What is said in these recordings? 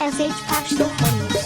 SH Pashto Phone.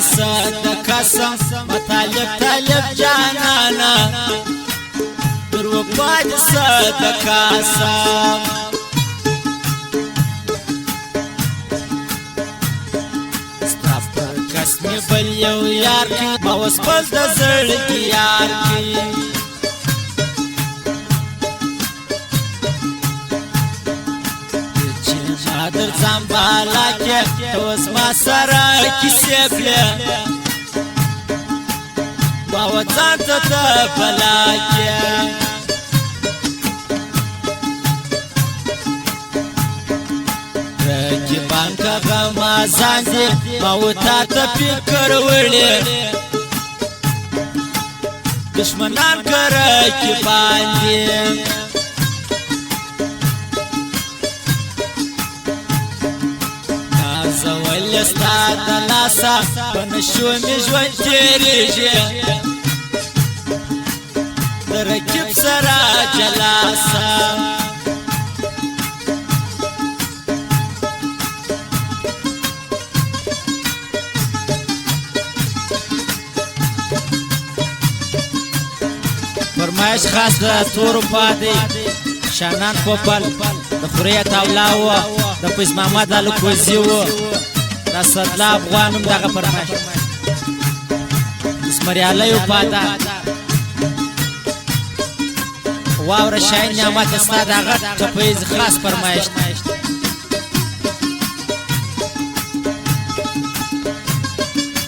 صدقه سم مطالب جانانا درو پاج صدقه سم ستاف پر قسمی بل یو یار کی موس بل د زړګي یار کی در زنبالا که اوز ما سرا کسی بله باو زانتا تا بلا که رکی بانکا غمازان دی باو تا تا فکر ولی دشمنان کرکی باندی زول ستا دلاسا پنشو می ژوند تیریږي د رکیب سره جلاسا فرمایش خاص د تور پادې شانان پوپل د خوریا تاولاو د پس محمد علي کوزیو د صدلا افغانم دغه فرمایش اسمري علي پاتا واور شاین نعمت استاد هغه ټپیز خاص فرمایش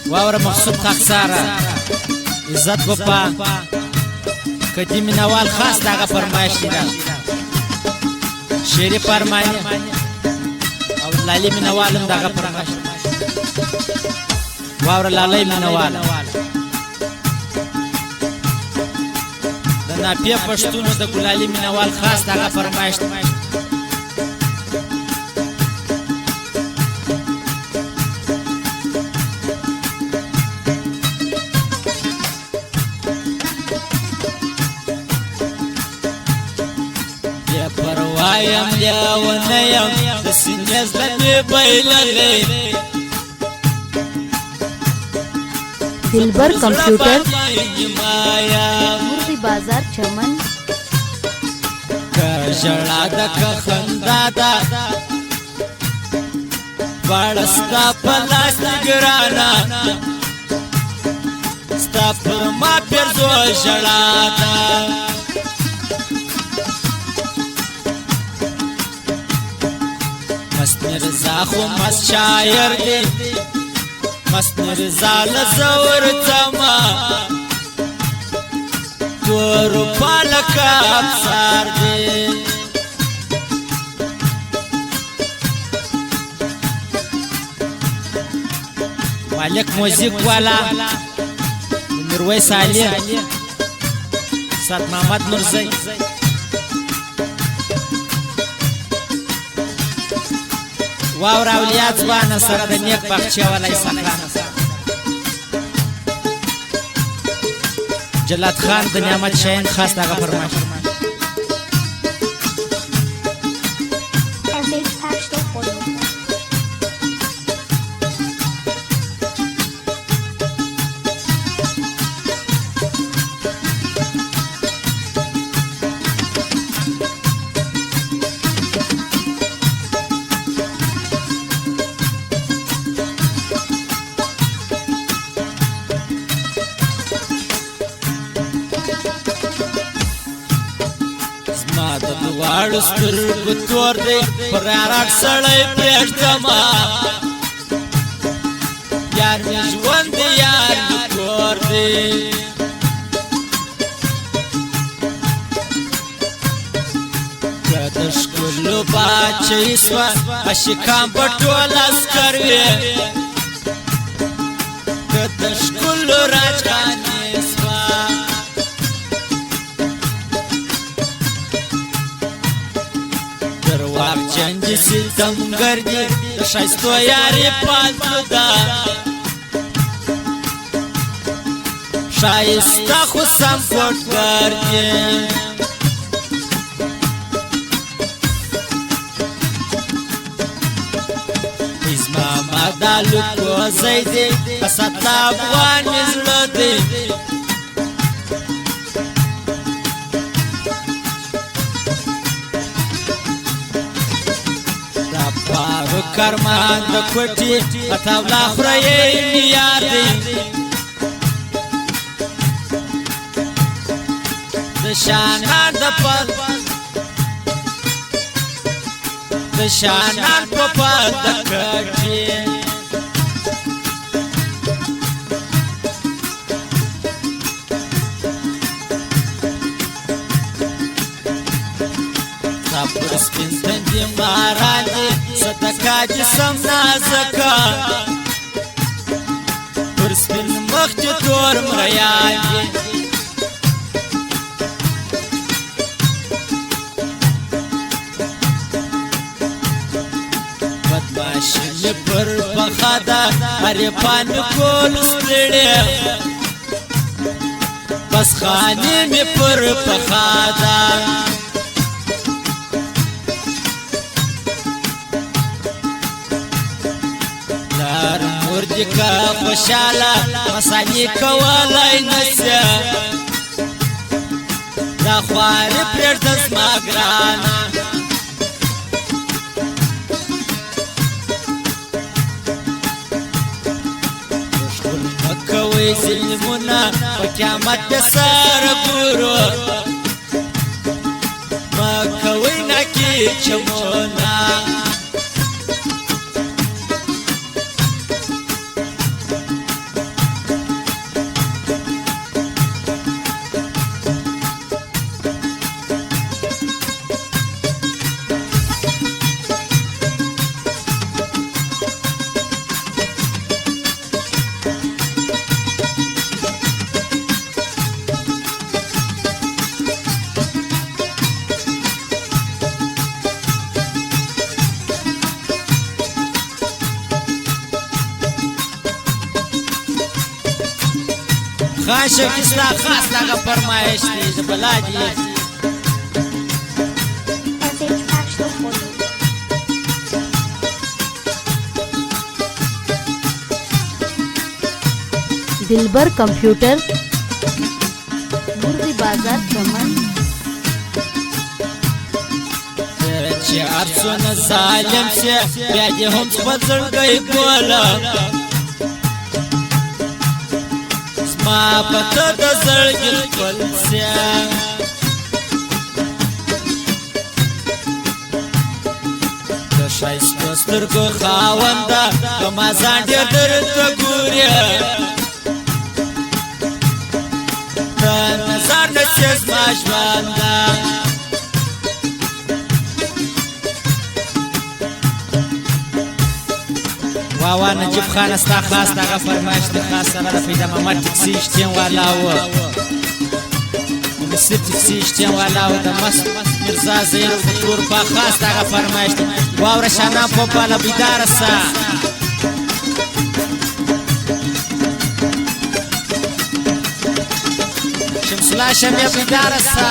واور مقصود خاصاره عزت پپا قدیم نوال خاص دغه فرمایش دی شیری فرمایي او لالی منوالم دغه فرمایش واور لالی منوال د ناپیه پښتونو د ګلالی منوال خاص دغه فرمایش پروایم لیاونیم د سینې زړه بیلغې दिलबर कंप्यूटर मुर्गी बाजार चमन कजड़ा द खंदा दा बड़स्ता पलास निगराना स्ता पर मा पर जो जड़ाता मस्त मिर्जा खो मस्त शायर दे मस्त मिर्जा लजवर तमा तोर पालक अफसर दे मालिक म्यूजिक वाला नूरवैस आली साथ मोहम्मद नूरजई واور اولیاء ځوان سره د نیک بخچه ولای سکران جلات خان د نعمت شاهین خاص دغه فرمایش SH Pashto Phone واړو سترګو تور دی پر راټ سړی پرېږدما یار مې ژوند دی یار مې کور دی که د ښکلو باچۍ سوه عاشقان به ټول عسکر وي که د ښکلو راجخانې سوه نیسی دمگردی د ښایستو یارې پالتو ده ښایسته خو سم کوټګردي زما مادا لوکوزی دی په ستا افغان مې زړه دی دا فاروق کرمان د کوټې په طاوله خوره یې معیار دی د شانان د پل د شانان په پل د کټې ستا پر سپین تندي ماران دي صدقه جسم نازکه پر سپین مخ چې تور مریان دي بدماشي پر پخا ده عرفان کول ستړی بس خانې مې پر پخا ده لار مور دې که خوشحاله مسانې کولی نسه دا خوارې پرېږده زما ګرانه کوي ظلمونه په قیامت د سره ګورو ما کوي نکي چمونه خان شکستا خاص دغه فرمایش دی د بلا دی SH Packs Audio. दिलबर कंप्यूटर मुर्गी बाजार चमन چې ارڅونه ظالم شه بیا دې هم په زړګي کوله ما پته د زړګي خپل شه د ښایستو سترګو خاونده په ما ځان ډېر درته ګورې د نظر نه چې زما ژونده واوا نجیب خان ستا خاص دغه فرمایش د خاص سره د پیدا محمد ټکسي شتین والا و مصر ټکسي شتین والا و د مست مرزا زینو فطور په خاص دغه فرمایش واوره شانا په بالا بیدار سا شمس الله شمه بیدار سا